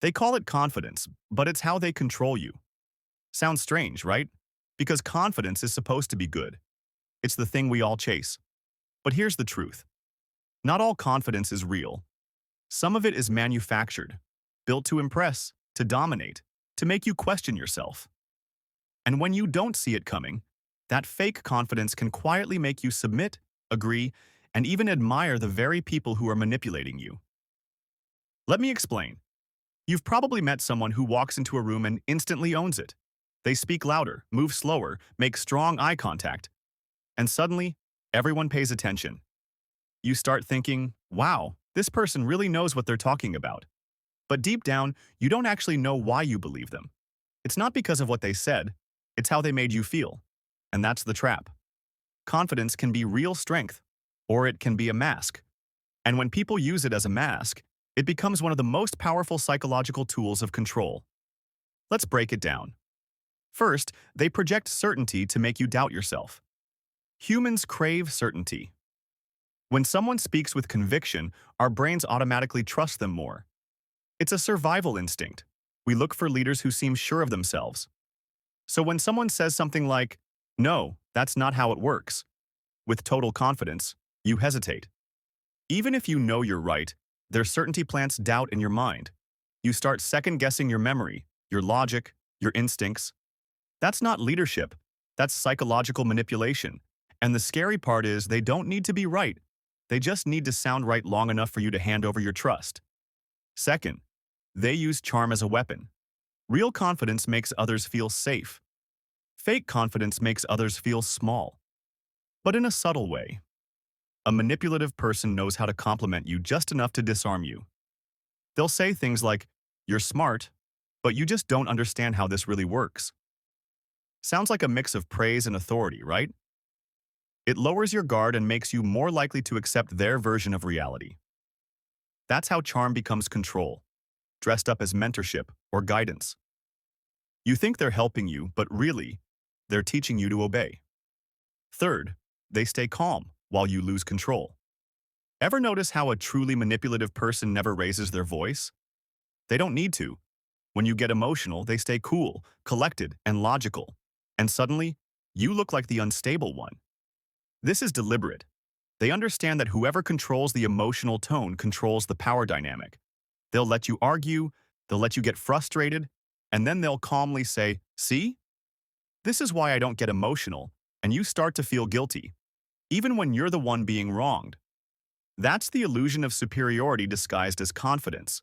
They call it confidence, but it's how they control you. Sounds strange, right? Because confidence is supposed to be good. It's the thing we all chase. But here's the truth. Not all confidence is real. Some of it is manufactured, built to impress, to dominate, to make you question yourself. And when you don't see it coming, that fake confidence can quietly make you submit, agree, and even admire the very people who are manipulating you. Let me explain. You've probably met someone who walks into a room and instantly owns it. They speak louder, move slower, make strong eye contact, and suddenly, everyone pays attention. You start thinking, wow, this person really knows what they're talking about. But deep down, you don't actually know why you believe them. It's not because of what they said, it's how they made you feel. And that's the trap. Confidence can be real strength, or it can be a mask. And when people use it as a mask, it becomes one of the most powerful psychological tools of control. Let's break it down. First, they project certainty to make you doubt yourself. Humans crave certainty. When someone speaks with conviction, our brains automatically trust them more. It's a survival instinct. We look for leaders who seem sure of themselves. So when someone says something like, "No, that's not how it works," with total confidence, you hesitate. Even if you know you're right, their certainty plants doubt in your mind. You start second-guessing your memory, your logic, your instincts. That's not leadership. That's psychological manipulation. And the scary part is they don't need to be right. They just need to sound right long enough for you to hand over your trust. Second, they use charm as a weapon. Real confidence makes others feel safe. Fake confidence makes others feel small. But in a subtle way. A manipulative person knows how to compliment you just enough to disarm you. They'll say things like, "You're smart, but you just don't understand how this really works." Sounds like a mix of praise and authority, right? It lowers your guard and makes you more likely to accept their version of reality. That's how charm becomes control, dressed up as mentorship or guidance. You think they're helping you, but really, they're teaching you to obey. Third, they stay calm while you lose control. Ever notice how a truly manipulative person never raises their voice? They don't need to. When you get emotional, they stay cool, collected, and logical. And suddenly, you look like the unstable one. This is deliberate. They understand that whoever controls the emotional tone controls the power dynamic. They'll let you argue, they'll let you get frustrated, and then they'll calmly say, "See? This is why I don't get emotional," and you start to feel guilty, even when you're the one being wronged. That's the illusion of superiority disguised as confidence.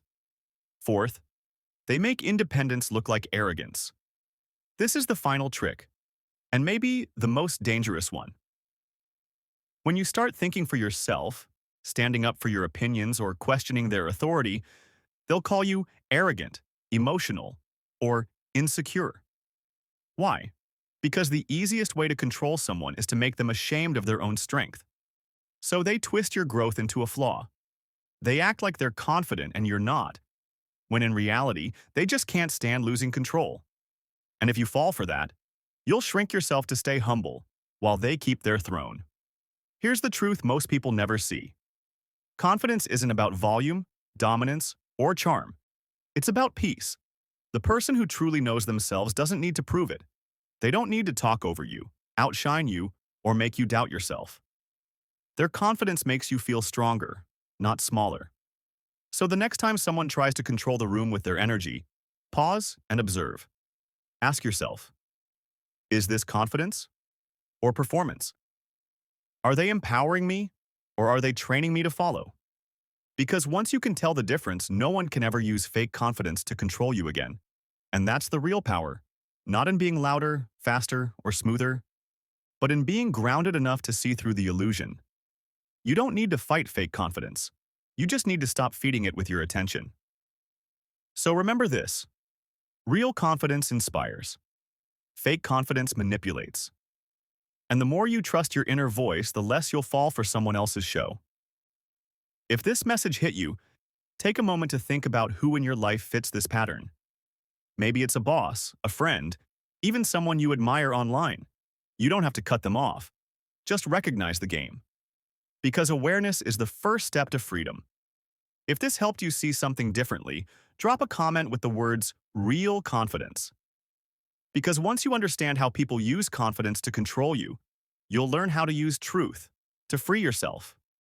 Fourth, they make independence look like arrogance. This is the final trick, and maybe the most dangerous one. When you start thinking for yourself, standing up for your opinions or questioning their authority, they'll call you arrogant, emotional, or insecure. Why? Because the easiest way to control someone is to make them ashamed of their own strength. So they twist your growth into a flaw. They act like they're confident and you're not, when in reality, they just can't stand losing control. And if you fall for that, you'll shrink yourself to stay humble, while they keep their throne. Here's the truth most people never see. Confidence isn't about volume, dominance, or charm. It's about peace. The person who truly knows themselves doesn't need to prove it. They don't need to talk over you, outshine you, or make you doubt yourself. Their confidence makes you feel stronger, not smaller. So the next time someone tries to control the room with their energy, pause and observe. Ask yourself, is this confidence or performance? Are they empowering me, or are they training me to follow? Because once you can tell the difference, no one can ever use fake confidence to control you again. And that's the real power, not in being louder, faster, or smoother, but in being grounded enough to see through the illusion. You don't need to fight fake confidence. You just need to stop feeding it with your attention. So remember this. Real confidence inspires. Fake confidence manipulates. And the more you trust your inner voice, the less you'll fall for someone else's show. If this message hit you, take a moment to think about who in your life fits this pattern. Maybe it's a boss, a friend, even someone you admire online. You don't have to cut them off. Just recognize the game. Because awareness is the first step to freedom. If this helped you see something differently, Drop a comment with the words real confidence. Because once you understand how people use confidence to control you, you'll learn how to use truth to free yourself.